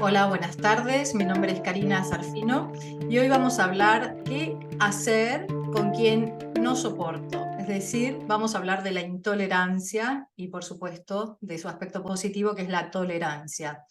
Hola, buenas tardes. Mi nombre es Karina Sarfino y hoy vamos a hablar qué hacer con quien no soporto. Es decir, vamos a hablar de la intolerancia y, por supuesto, de su aspecto positivo, que es la tolerancia.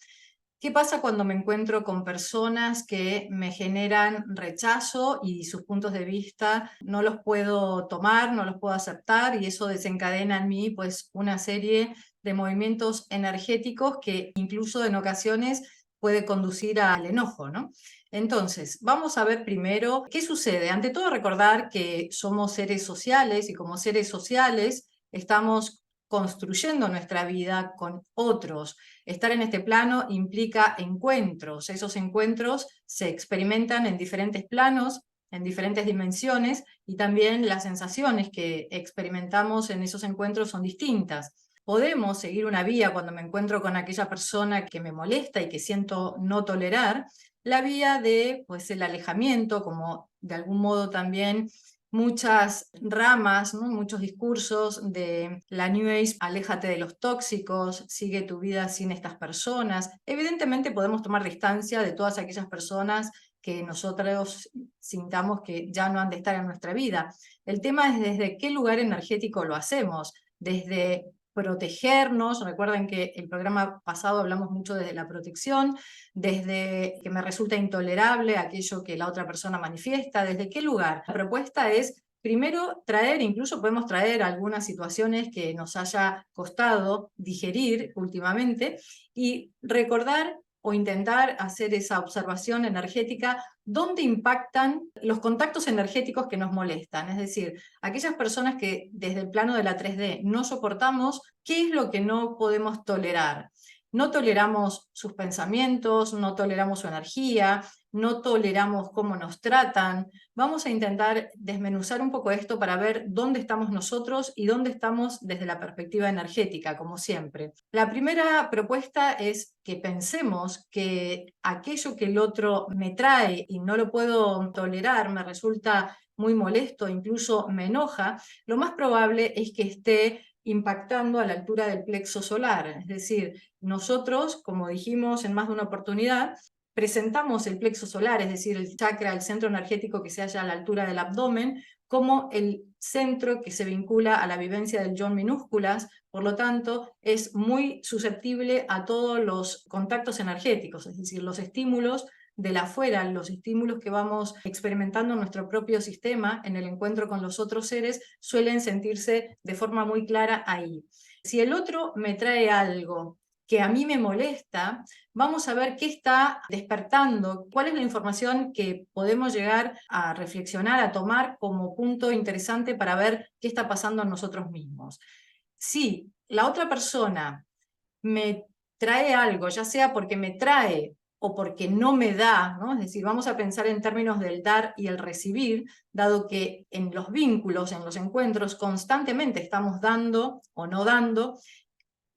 ¿Qué pasa cuando me encuentro con personas que me generan rechazo y sus puntos de vista no los puedo tomar, no los puedo aceptar y eso desencadena en mí pues una serie de movimientos energéticos que incluso en ocasiones puede conducir al enojo, ¿no? Entonces, vamos a ver primero qué sucede. Ante todo, recordar que somos seres sociales y como seres sociales estamos construyendo nuestra vida con otros. Estar en este plano implica encuentros. Esos encuentros se experimentan en diferentes planos, en diferentes dimensiones, y también las sensaciones que experimentamos en esos encuentros son distintas. Podemos seguir una vía cuando me encuentro con aquella persona que me molesta y que siento no tolerar, la vía de pues, el alejamiento, como de algún modo también muchas ramas, ¿no? Muchos discursos de la New Age: aléjate de los tóxicos, sigue tu vida sin estas personas. Evidentemente podemos tomar distancia de todas aquellas personas que nosotros sintamos que ya no han de estar en nuestra vida. El tema es desde qué lugar energético lo hacemos, desde protegernos. Recuerden que el programa pasado hablamos mucho desde la protección, desde que me resulta intolerable aquello que la otra persona manifiesta, desde qué lugar. La propuesta es primero traer, incluso podemos traer algunas situaciones que nos haya costado digerir últimamente y recordar o intentar hacer esa observación energética, dónde impactan los contactos energéticos que nos molestan. Es decir, aquellas personas que desde el plano de la 3D no soportamos, ¿qué es lo que no podemos tolerar? No toleramos sus pensamientos, no toleramos su energía, no toleramos cómo nos tratan. Vamos a intentar desmenuzar un poco esto para ver dónde estamos nosotros y dónde estamos desde la perspectiva energética, como siempre. La primera propuesta es que pensemos que aquello que el otro me trae y no lo puedo tolerar, me resulta muy molesto, incluso me enoja, lo más probable es que esté impactando a la altura del plexo solar. Es decir, nosotros, como dijimos en más de una oportunidad, presentamos el plexo solar, es decir, el chakra, el centro energético que se halla a la altura del abdomen, como el centro que se vincula a la vivencia del yo en minúsculas, por lo tanto, es muy susceptible a todos los contactos energéticos, es decir, los estímulos de la afuera, los estímulos que vamos experimentando en nuestro propio sistema, en el encuentro con los otros seres, suelen sentirse de forma muy clara ahí. Si el otro me trae algo que a mí me molesta, vamos a ver qué está despertando, cuál es la información que podemos llegar a reflexionar, a tomar como punto interesante para ver qué está pasando en nosotros mismos. Si la otra persona me trae algo, ya sea porque me trae o porque no me da, ¿no? Es decir, vamos a pensar en términos del dar y el recibir, dado que en los vínculos, en los encuentros, constantemente estamos dando o no dando,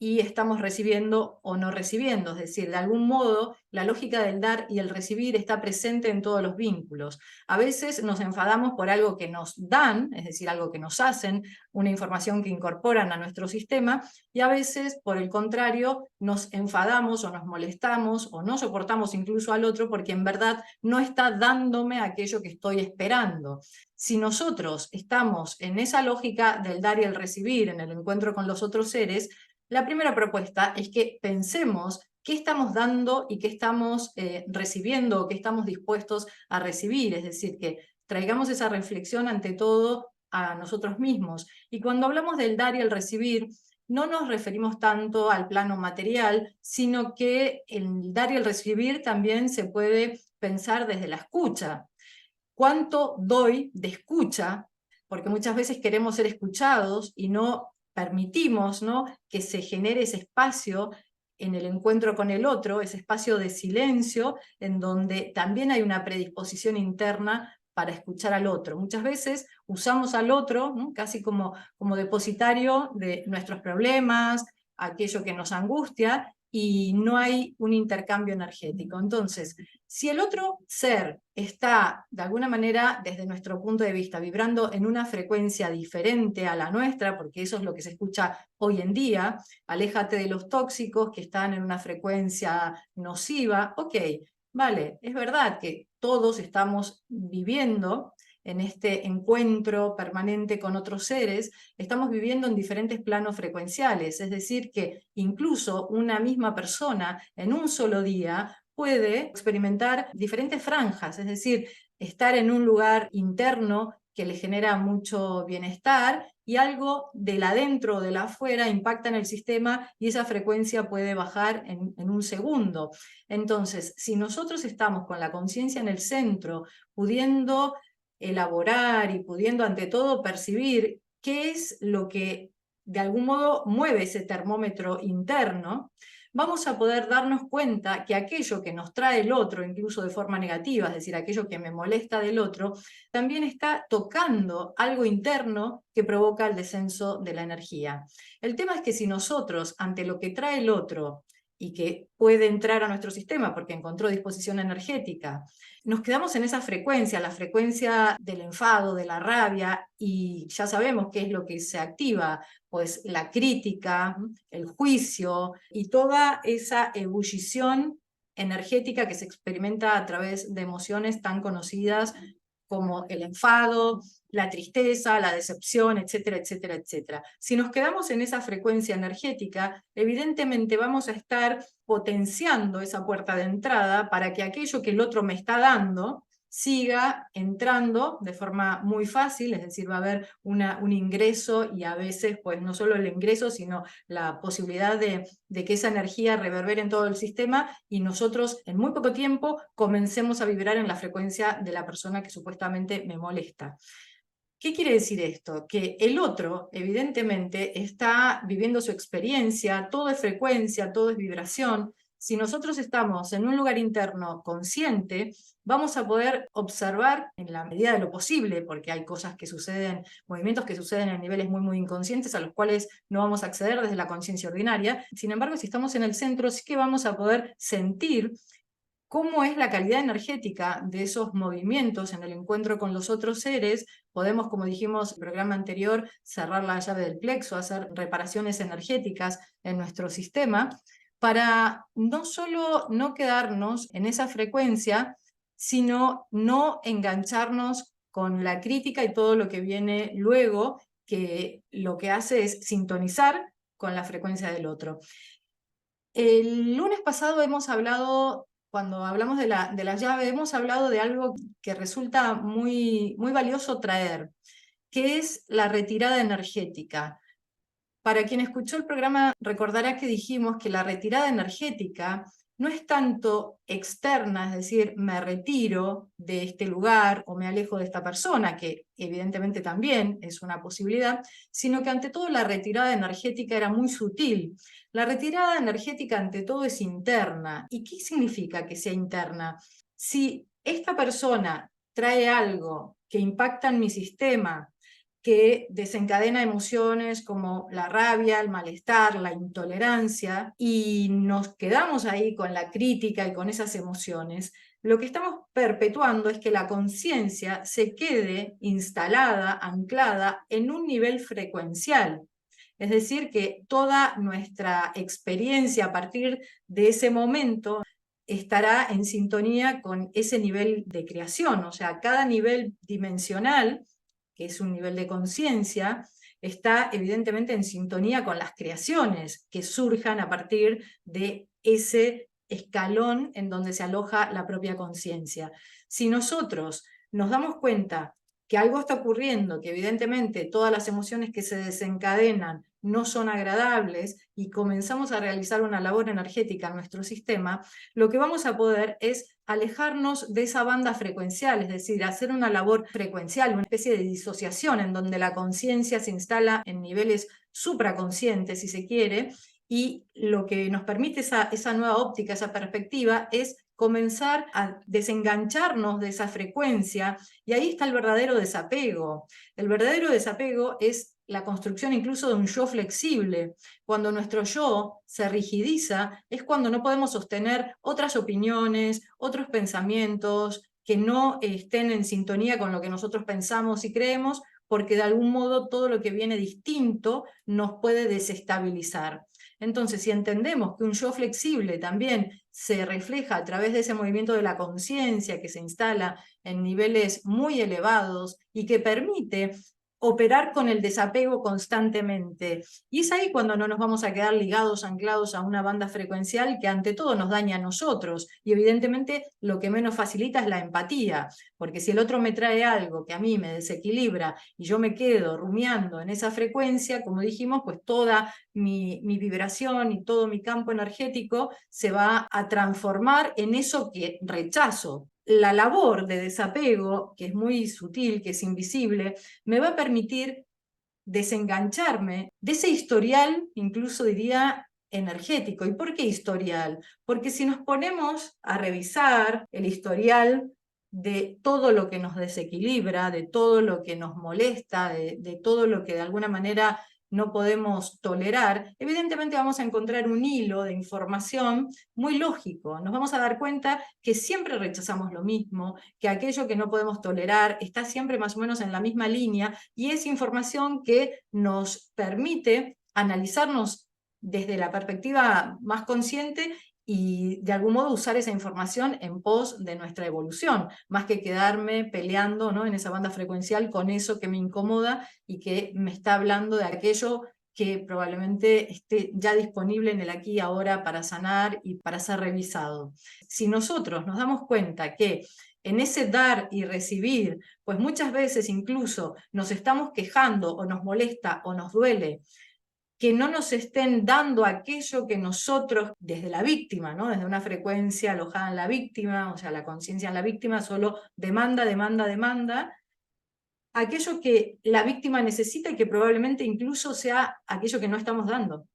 y estamos recibiendo o no recibiendo. Es decir, de algún modo, la lógica del dar y el recibir está presente en todos los vínculos. A veces nos enfadamos por algo que nos dan, es decir, algo que nos hacen, una información que incorporan a nuestro sistema, y a veces, por el contrario, nos enfadamos o nos molestamos o no soportamos incluso al otro porque en verdad no está dándome aquello que estoy esperando. Si nosotros estamos en esa lógica del dar y el recibir, en el encuentro con los otros seres, la primera propuesta es que pensemos qué estamos dando y qué estamos recibiendo o qué estamos dispuestos a recibir, es decir, que traigamos esa reflexión ante todo a nosotros mismos. Y cuando hablamos del dar y el recibir, no nos referimos tanto al plano material, sino que el dar y el recibir también se puede pensar desde la escucha. ¿Cuánto doy de escucha? Porque muchas veces queremos ser escuchados y no permitimos, ¿no?, que se genere ese espacio en el encuentro con el otro, ese espacio de silencio, en donde también hay una predisposición interna para escuchar al otro. Muchas veces usamos al otro, ¿no?, casi como depositario de nuestros problemas, aquello que nos angustia, y no hay un intercambio energético. Entonces, si el otro ser está, de alguna manera, desde nuestro punto de vista, vibrando en una frecuencia diferente a la nuestra, porque eso es lo que se escucha hoy en día, aléjate de los tóxicos que están en una frecuencia nociva, ok, vale, es verdad que todos estamos viviendo en este encuentro permanente con otros seres, estamos viviendo en diferentes planos frecuenciales, es decir, que incluso una misma persona en un solo día puede experimentar diferentes franjas, es decir, estar en un lugar interno que le genera mucho bienestar y algo del adentro o del afuera impacta en el sistema y esa frecuencia puede bajar en un segundo. Entonces, si nosotros estamos con la conciencia en el centro, pudiendo elaborar y pudiendo ante todo percibir qué es lo que de algún modo mueve ese termómetro interno, vamos a poder darnos cuenta que aquello que nos trae el otro, incluso de forma negativa, es decir, aquello que me molesta del otro, también está tocando algo interno que provoca el descenso de la energía. El tema es que si nosotros, ante lo que trae el otro, y que puede entrar a nuestro sistema porque encontró disposición energética, nos quedamos en esa frecuencia, la frecuencia del enfado, de la rabia, y ya sabemos qué es lo que se activa, pues la crítica, el juicio y toda esa ebullición energética que se experimenta a través de emociones tan conocidas como el enfado, la tristeza, la decepción, etcétera, etcétera, etcétera. Si nos quedamos en esa frecuencia energética, evidentemente vamos a estar potenciando esa puerta de entrada para que aquello que el otro me está dando siga entrando de forma muy fácil, es decir, va a haber un ingreso y a veces, pues no solo el ingreso, sino la posibilidad de que esa energía reverbere en todo el sistema y nosotros en muy poco tiempo comencemos a vibrar en la frecuencia de la persona que supuestamente me molesta. ¿Qué quiere decir esto? Que el otro, evidentemente, está viviendo su experiencia, todo es frecuencia, todo es vibración. Si nosotros estamos en un lugar interno consciente, vamos a poder observar en la medida de lo posible, porque hay cosas que suceden, movimientos que suceden en niveles muy, muy inconscientes a los cuales no vamos a acceder desde la conciencia ordinaria. Sin embargo, si estamos en el centro, sí que vamos a poder sentir cómo es la calidad energética de esos movimientos en el encuentro con los otros seres. Podemos, como dijimos en el programa anterior, cerrar la llave del plexo, hacer reparaciones energéticas en nuestro sistema, para no solo no quedarnos en esa frecuencia, sino no engancharnos con la crítica y todo lo que viene luego, que lo que hace es sintonizar con la frecuencia del otro. El lunes pasado hemos hablado, cuando hablamos de la llave, hemos hablado de algo que resulta muy, muy valioso traer, que es la retirada energética. Para quien escuchó el programa recordará que dijimos que la retirada energética no es tanto externa, es decir, me retiro de este lugar o me alejo de esta persona, que evidentemente también es una posibilidad, sino que ante todo la retirada energética era muy sutil. La retirada energética ante todo es interna. ¿Y qué significa que sea interna? Si esta persona trae algo que impacta en mi sistema, que desencadena emociones como la rabia, el malestar, la intolerancia, y nos quedamos ahí con la crítica y con esas emociones, lo que estamos perpetuando es que la conciencia se quede instalada, anclada en un nivel frecuencial. Es decir, que toda nuestra experiencia a partir de ese momento estará en sintonía con ese nivel de creación, o sea, cada nivel dimensional, que es un nivel de conciencia, está evidentemente en sintonía con las creaciones que surjan a partir de ese escalón en donde se aloja la propia conciencia. Si nosotros nos damos cuenta que algo está ocurriendo, que evidentemente todas las emociones que se desencadenan no son agradables y comenzamos a realizar una labor energética en nuestro sistema, lo que vamos a poder es alejarnos de esa banda frecuencial, es decir, hacer una labor frecuencial, una especie de disociación en donde la conciencia se instala en niveles supraconscientes, si se quiere, y lo que nos permite esa nueva óptica, esa perspectiva, es comenzar a desengancharnos de esa frecuencia, y ahí está el verdadero desapego. El verdadero desapego es la construcción incluso de un yo flexible. Cuando nuestro yo se rigidiza, es cuando no podemos sostener otras opiniones, otros pensamientos que no estén en sintonía con lo que nosotros pensamos y creemos, porque de algún modo todo lo que viene distinto nos puede desestabilizar. Entonces, si entendemos que un yo flexible también se refleja a través de ese movimiento de la conciencia que se instala en niveles muy elevados y que permite operar con el desapego constantemente. Y es ahí cuando no nos vamos a quedar ligados, anclados a una banda frecuencial que ante todo nos daña a nosotros. Y evidentemente lo que menos facilita es la empatía, porque si el otro me trae algo que a mí me desequilibra y yo me quedo rumiando en esa frecuencia, como dijimos, pues toda mi vibración y todo mi campo energético se va a transformar en eso que rechazo. La labor de desapego, que es muy sutil, que es invisible, me va a permitir desengancharme de ese historial, incluso diría energético. ¿Y por qué historial? Porque si nos ponemos a revisar el historial de todo lo que nos desequilibra, de todo lo que nos molesta, de todo lo que de alguna manera no podemos tolerar, evidentemente vamos a encontrar un hilo de información muy lógico. Nos vamos a dar cuenta que siempre rechazamos lo mismo, que aquello que no podemos tolerar está siempre más o menos en la misma línea, y es información que nos permite analizarnos desde la perspectiva más consciente y de algún modo usar esa información en pos de nuestra evolución, más que quedarme peleando, ¿no?, en esa banda frecuencial con eso que me incomoda y que me está hablando de aquello que probablemente esté ya disponible en el aquí y ahora para sanar y para ser revisado. Si nosotros nos damos cuenta que en ese dar y recibir, pues muchas veces incluso nos estamos quejando o nos molesta o nos duele que no nos estén dando aquello que nosotros, desde la víctima, ¿no?, desde una frecuencia alojada en la víctima, o sea, la conciencia en la víctima solo demanda, demanda, demanda, aquello que la víctima necesita y que probablemente incluso sea aquello que no estamos dando.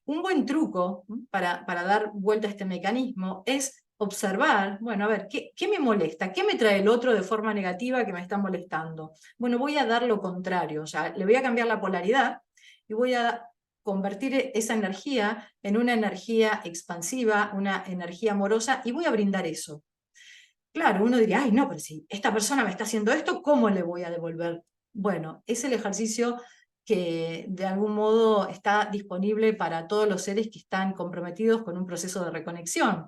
Un buen truco para dar vuelta a este mecanismo es observar, bueno, a ver, ¿qué me molesta? ¿Qué me trae el otro de forma negativa que me está molestando? Bueno, voy a dar lo contrario, o sea, le voy a cambiar la polaridad y voy a convertir esa energía en una energía expansiva, una energía amorosa, y voy a brindar eso. Claro, uno diría, ay, no, pero si esta persona me está haciendo esto, ¿cómo le voy a devolver? Bueno, es el ejercicio que de algún modo está disponible para todos los seres que están comprometidos con un proceso de reconexión.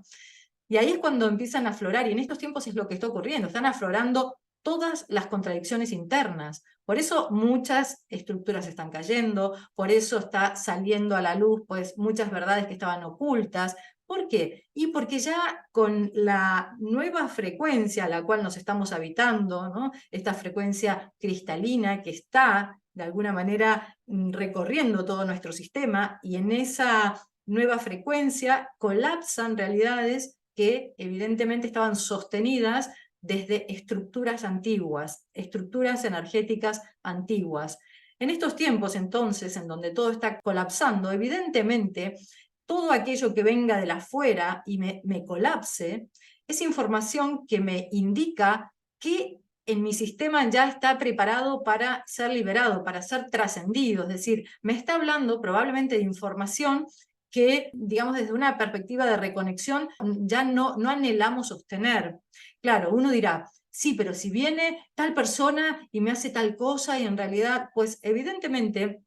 Y ahí es cuando empiezan a aflorar, y en estos tiempos es lo que está ocurriendo, están aflorando todas las contradicciones internas. Por eso muchas estructuras están cayendo, por eso está saliendo a la luz pues muchas verdades que estaban ocultas. ¿Por qué? Y porque ya con la nueva frecuencia a la cual nos estamos habitando, ¿no?, esta frecuencia cristalina que está de alguna manera recorriendo todo nuestro sistema, y en esa nueva frecuencia colapsan realidades que evidentemente estaban sostenidas desde estructuras antiguas, estructuras energéticas antiguas. En estos tiempos, entonces, en donde todo está colapsando, evidentemente, todo aquello que venga de la afuera y me colapse, es información que me indica que en mi sistema ya está preparado para ser liberado, para ser trascendido. Es decir, me está hablando probablemente de información que, digamos, desde una perspectiva de reconexión ya no anhelamos obtener. Claro, uno dirá, sí, pero si viene tal persona y me hace tal cosa, y en realidad, pues evidentemente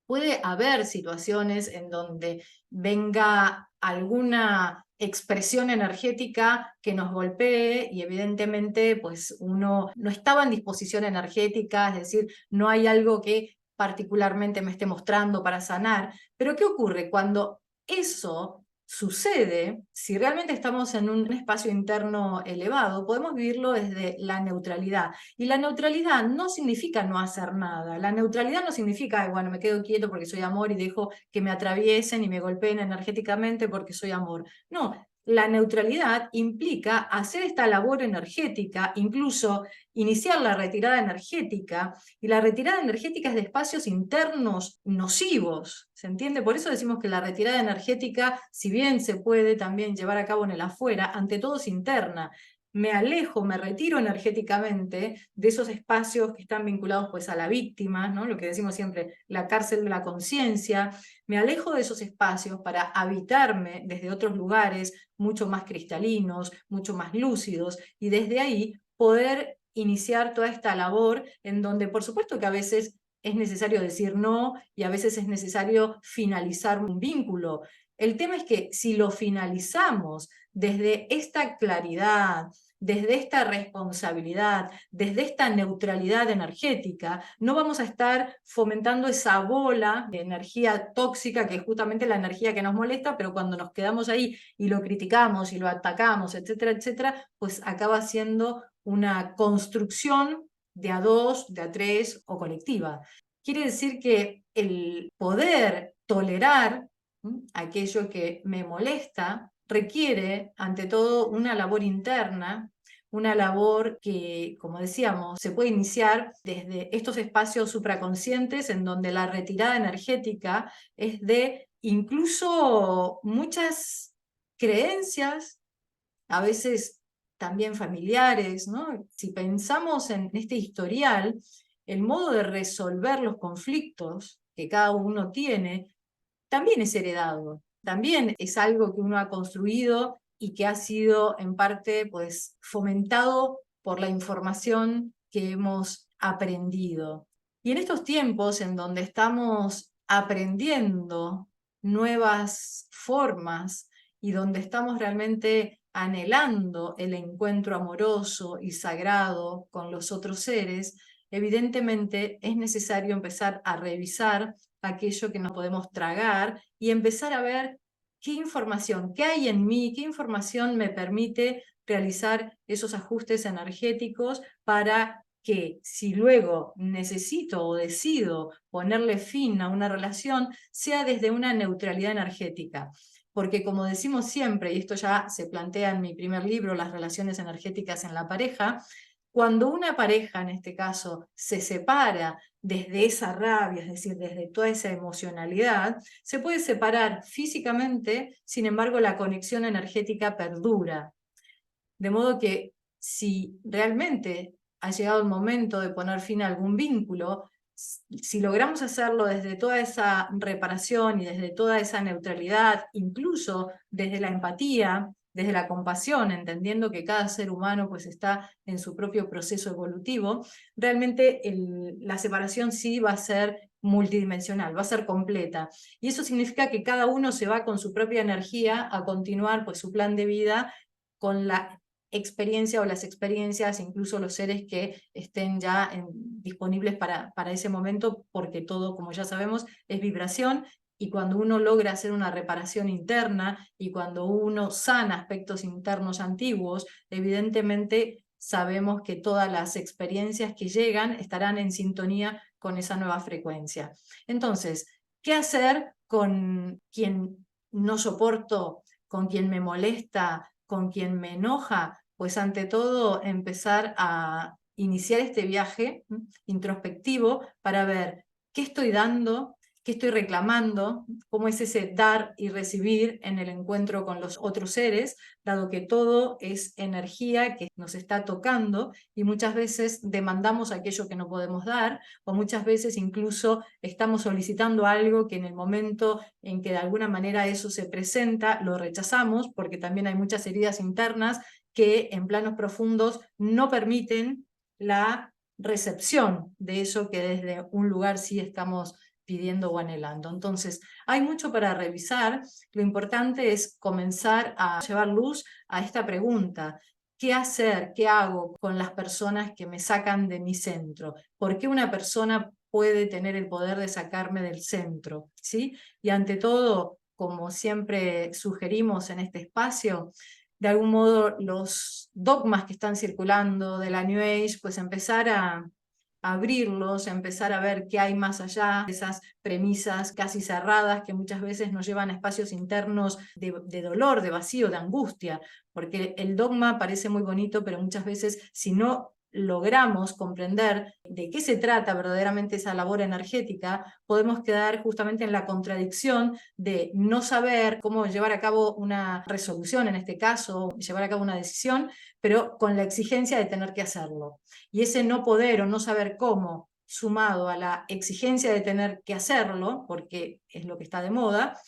puede haber situaciones en donde venga alguna expresión energética que nos golpee y evidentemente pues uno no estaba en disposición energética, es decir, no hay algo que particularmente me esté mostrando para sanar. Pero ¿qué ocurre cuando eso sucede? Si realmente estamos en un espacio interno elevado, podemos vivirlo desde la neutralidad. Y la neutralidad no significa no hacer nada. La neutralidad no significa, bueno, me quedo quieto porque soy amor y dejo que me atraviesen y me golpeen energéticamente porque soy amor. No, la neutralidad implica hacer esta labor energética, incluso iniciar la retirada energética, y la retirada energética es de espacios internos nocivos, ¿se entiende? Por eso decimos que la retirada energética, si bien se puede también llevar a cabo en el afuera, ante todo es interna. me alejo, me retiro energéticamente de esos espacios que están vinculados pues a la víctima, ¿no? Lo que decimos siempre, la cárcel de la conciencia. Me alejo de esos espacios para habitarme desde otros lugares mucho más cristalinos, mucho más lúcidos, y desde ahí poder iniciar toda esta labor en donde por supuesto que a veces es necesario decir no y a veces es necesario finalizar un vínculo. El tema es que si lo finalizamos desde esta claridad, desde esta responsabilidad, desde esta neutralidad energética, no vamos a estar fomentando esa bola de energía tóxica, que es justamente la energía que nos molesta, pero cuando nos quedamos ahí y lo criticamos y lo atacamos, etcétera, etcétera, pues acaba siendo una construcción de a dos, de a tres o colectiva. Quiere decir que el poder tolerar aquello que me molesta requiere, ante todo, una labor interna, una labor que, como decíamos, se puede iniciar desde estos espacios supraconscientes en donde la retirada energética es de incluso muchas creencias, a veces también familiares, ¿no? Si pensamos en este historial, el modo de resolver los conflictos que cada uno tiene también es heredado, también es algo que uno ha construido y que ha sido en parte pues fomentado por la información que hemos aprendido. Y en estos tiempos en donde estamos aprendiendo nuevas formas y donde estamos realmente anhelando el encuentro amoroso y sagrado con los otros seres, evidentemente es necesario empezar a revisar aquello que no podemos tragar y empezar a ver qué información, qué hay en mí, qué información me permite realizar esos ajustes energéticos para que si luego necesito o decido ponerle fin a una relación, sea desde una neutralidad energética. Porque como decimos siempre, y esto ya se plantea en mi primer libro, Las relaciones energéticas en la pareja, cuando una pareja, en este caso, se separa desde esa rabia, es decir, desde toda esa emocionalidad, se puede separar físicamente, sin embargo, la conexión energética perdura. De modo que si realmente ha llegado el momento de poner fin a algún vínculo, si logramos hacerlo desde toda esa reparación y desde toda esa neutralidad, incluso desde la empatía, desde la compasión, entendiendo que cada ser humano pues está en su propio proceso evolutivo, realmente la separación sí va a ser multidimensional, va a ser completa. Y eso significa que cada uno se va con su propia energía a continuar pues su plan de vida con la experiencia o las experiencias, incluso los seres que estén ya disponibles para ese momento, porque todo, como ya sabemos, es vibración, y cuando uno logra hacer una reparación interna y cuando uno sana aspectos internos antiguos, evidentemente sabemos que todas las experiencias que llegan estarán en sintonía con esa nueva frecuencia. Entonces, ¿qué hacer con quien no soporto, con quien me molesta, con quien me enoja? Pues ante todo empezar a iniciar este viaje introspectivo para ver qué estoy dando, qué estoy reclamando, cómo es ese dar y recibir en el encuentro con los otros seres, dado que todo es energía que nos está tocando y muchas veces demandamos aquello que no podemos dar, o muchas veces incluso estamos solicitando algo que en el momento en que de alguna manera eso se presenta, lo rechazamos, porque también hay muchas heridas internas que en planos profundos no permiten la recepción de eso que desde un lugar sí estamos pidiendo o anhelando. Entonces, hay mucho para revisar. Lo importante es comenzar a llevar luz a esta pregunta. ¿Qué hacer? ¿Qué hago con las personas que me sacan de mi centro? ¿Por qué una persona puede tener el poder de sacarme del centro? ¿Sí? Y ante todo, como siempre sugerimos en este espacio, de algún modo los dogmas que están circulando de la New Age, pues empezar a abrirlos, empezar a ver qué hay más allá de esas premisas casi cerradas que muchas veces nos llevan a espacios internos de dolor, de vacío, de angustia, porque el dogma parece muy bonito, pero muchas veces si no logramos comprender de qué se trata verdaderamente esa labor energética, podemos quedar justamente en la contradicción de no saber cómo llevar a cabo una resolución, en este caso, llevar a cabo una decisión, pero con la exigencia de tener que hacerlo. Y ese no poder o no saber cómo, sumado a la exigencia de tener que hacerlo, porque es lo que está de moda,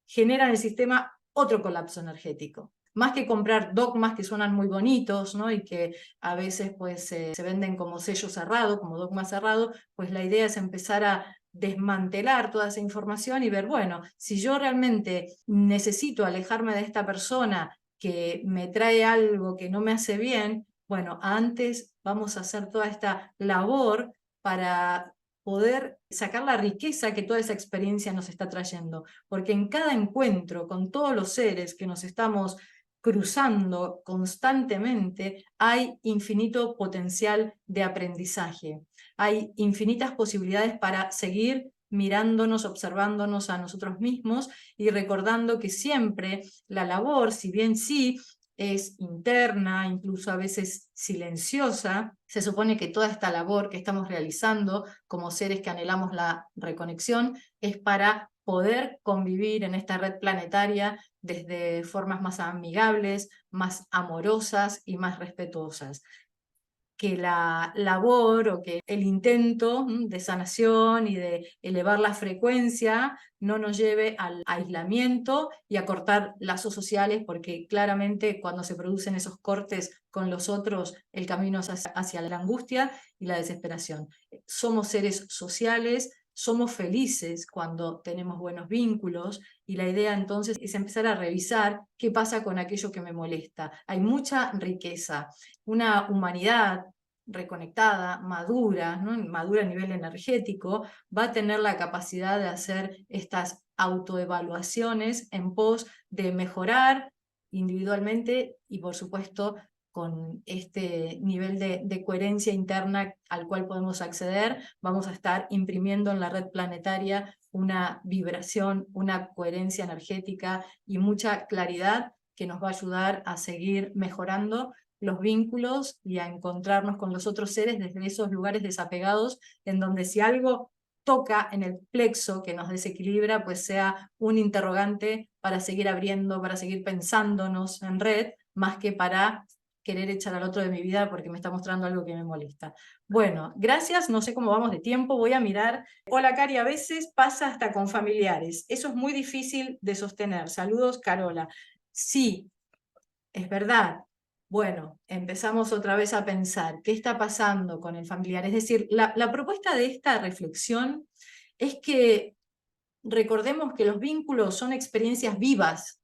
genera en el sistema otro colapso energético. Más que comprar dogmas que suenan muy bonitos, ¿no? Y que a veces pues, se venden como sello cerrado, como dogma cerrado, pues la idea es empezar a desmantelar toda esa información y ver, bueno, si yo realmente necesito alejarme de esta persona que me trae algo que no me hace bien, bueno, antes vamos a hacer toda esta labor para poder sacar la riqueza que toda esa experiencia nos está trayendo, porque en cada encuentro con todos los seres que nos estamos cruzando constantemente, hay infinito potencial de aprendizaje, hay infinitas posibilidades para seguir mirándonos, observándonos a nosotros mismos y recordando que siempre la labor, si bien sí es interna, incluso a veces silenciosa, se supone que toda esta labor que estamos realizando como seres que anhelamos la reconexión es para poder convivir en esta red planetaria desde formas más amigables, más amorosas y más respetuosas. Que la labor o que el intento de sanación y de elevar la frecuencia no nos lleve al aislamiento y a cortar lazos sociales, porque claramente cuando se producen esos cortes con los otros, el camino es hacia la angustia y la desesperación. Somos seres sociales, somos felices cuando tenemos buenos vínculos, y la idea entonces es empezar a revisar qué pasa con aquello que me molesta. Hay mucha riqueza, una humanidad reconectada, madura, ¿no? Madura a nivel energético, va a tener la capacidad de hacer estas autoevaluaciones en pos de mejorar individualmente y por supuesto con este nivel de coherencia interna al cual podemos acceder, vamos a estar imprimiendo en la red planetaria una vibración, una coherencia energética y mucha claridad que nos va a ayudar a seguir mejorando los vínculos y a encontrarnos con los otros seres desde esos lugares desapegados, en donde si algo toca en el plexo que nos desequilibra, pues sea un interrogante para seguir abriendo, para seguir pensándonos en red, más que para querer echar al otro de mi vida porque me está mostrando algo que me molesta. Bueno, gracias, no sé cómo vamos de tiempo, voy a mirar. Hola, Cari, a veces pasa hasta con familiares, eso es muy difícil de sostener. Saludos, Carola. Sí, es verdad. Bueno, empezamos otra vez a pensar qué está pasando con el familiar. Es decir, la propuesta de esta reflexión es que recordemos que los vínculos son experiencias vivas.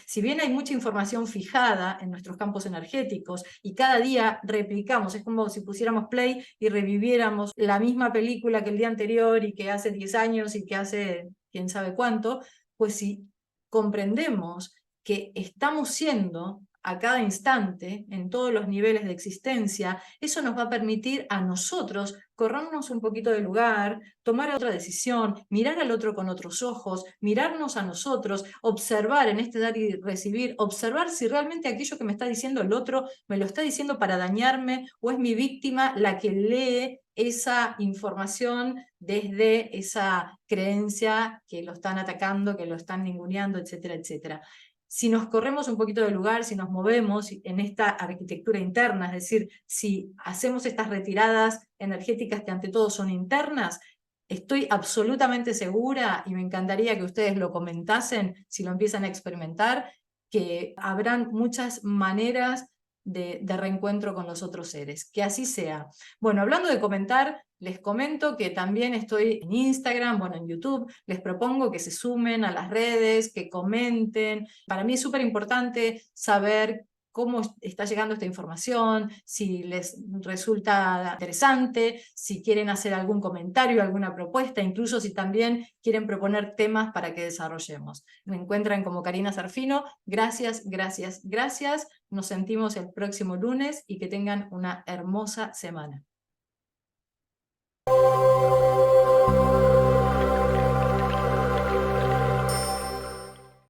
Si bien hay mucha información fijada en nuestros campos energéticos y cada día replicamos, es como si pusiéramos play y reviviéramos la misma película que el día anterior y que hace 10 años y que hace quién sabe cuánto, pues si comprendemos que estamos siendo a cada instante, en todos los niveles de existencia, eso nos va a permitir a nosotros corrernos un poquito del lugar, tomar otra decisión, mirar al otro con otros ojos, mirarnos a nosotros, observar en este dar y recibir, observar si realmente aquello que me está diciendo el otro me lo está diciendo para dañarme o es mi víctima la que lee esa información desde esa creencia que lo están atacando, que lo están ninguneando, etcétera, etcétera. Si nos corremos un poquito del lugar, si nos movemos en esta arquitectura interna, es decir, si hacemos estas retiradas energéticas que ante todo son internas, estoy absolutamente segura, y me encantaría que ustedes lo comentasen si lo empiezan a experimentar, que habrán muchas maneras de reencuentro con los otros seres. Que así sea. Bueno, hablando de comentar, les comento que también estoy en Instagram, bueno, en YouTube. Les propongo que se sumen a las redes, que comenten. Para mí es súper importante saber cómo está llegando esta información, si les resulta interesante, si quieren hacer algún comentario, alguna propuesta, incluso si también quieren proponer temas para que desarrollemos. Me encuentran como Karina Sarfino. Gracias, gracias, gracias. Nos sentimos el próximo lunes y que tengan una hermosa semana.